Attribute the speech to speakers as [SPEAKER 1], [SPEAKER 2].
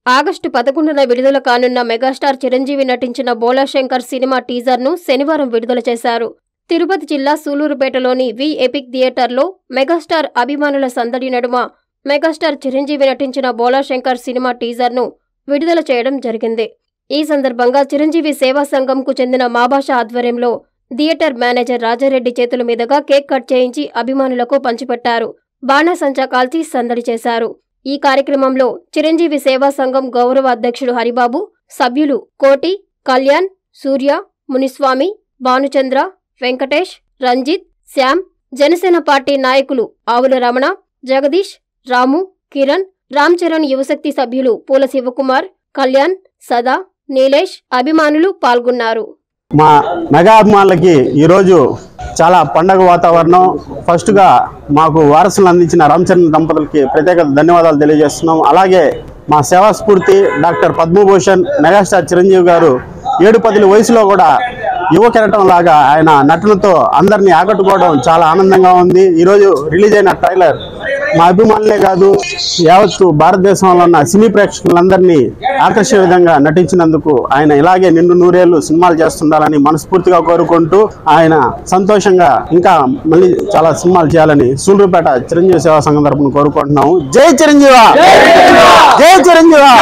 [SPEAKER 1] August 11న విడుదల కానున్న megastar Chiranjeevi నటించిన బోలాశంకర్ సినిమా టీజర్ను శనివారం విడుదల చేశారు. తిరుపతి జిల్లా సూలూరుపేటలోని వి ఎపిక్ థియేటర్లో మెగాస్టార్ అభిమానుల సందడి నడుమ మెగాస్టార్ చిరంజీవి నటించిన బోలాశంకర్ సినిమా టీజర్ను విడుదల చేయడం జరిగింది. ఈ సందర్భంగా చిరంజీవి సేవా సంఘంకు చెందిన మాభాష ఆధ్వర్యంలో థియేటర్ మేనేజర్ రాజారెడ్డి చేతుల మీదుగా కేక్ కట్ చేయించి అభిమానులకు పంచిపెట్టారు. బాణాసంచా కాల్చి సందడి చేశారు. ఈ కార్యక్రమంలో చిరంజీవి సేవా సంఘం గౌరవ అధ్యక్షుడు హరిబాబు, సభ్యులు కోటి, కళ్యాణ్, సూర్య, మునిస్వామి, భానుచంద్ర, వెంకటేష్, రంజిత్, శ్యామ్, జనసేన పార్టీ నాయకులు ఆవుల రమణ, జగదీష్, రాము, కిరణ్, రామ్ చరణ్ యువశక్తి సభ్యులు పూల శివకుమార్, కళ్యాణ్, సదా, నీలేష్ అభిమానులు పాల్గొన్నారు.
[SPEAKER 2] మా మెగా అభిమానులకి ఈరోజు చాలా పండగ వాతావరణం. ఫస్ట్గా మాకు వారసులు అందించిన రామ్ చరణ్ దంపతులకి ప్రత్యేక ధన్యవాదాలు తెలియజేస్తున్నాం. అలాగే మా సేవా స్ఫూర్తి డాక్టర్ పద్మభూషణ్ మెగాస్టార్ చిరంజీవి గారు 7-10 వయసులో కూడా యువ కెరటం లాగా ఆయన నటనతో అందరినీ ఆకట్టుకోవడం చాలా ఆనందంగా ఉంది. ఈరోజు రిలీజ్ అయిన ట్రైలర్ మా అభిమానులే కాదు యావత్తు భారతదేశంలో ఉన్న సినీ ప్రేక్షకులందరినీ ఆకర్షించే విధంగా నటించినందుకు ఆయన ఇలాగే నిండు నూరేళ్లు సినిమాలు చేస్తుండాలని మనస్ఫూర్తిగా కోరుకుంటూ ఆయన సంతోషంగా ఇంకా మళ్ళీ చాలా సినిమాలు చేయాలని సూలూరుపేట చిరంజీవి సేవా సంఘం తరపున కోరుకుంటున్నాము. జై చిరంజీవి, జై చిరంజీవి.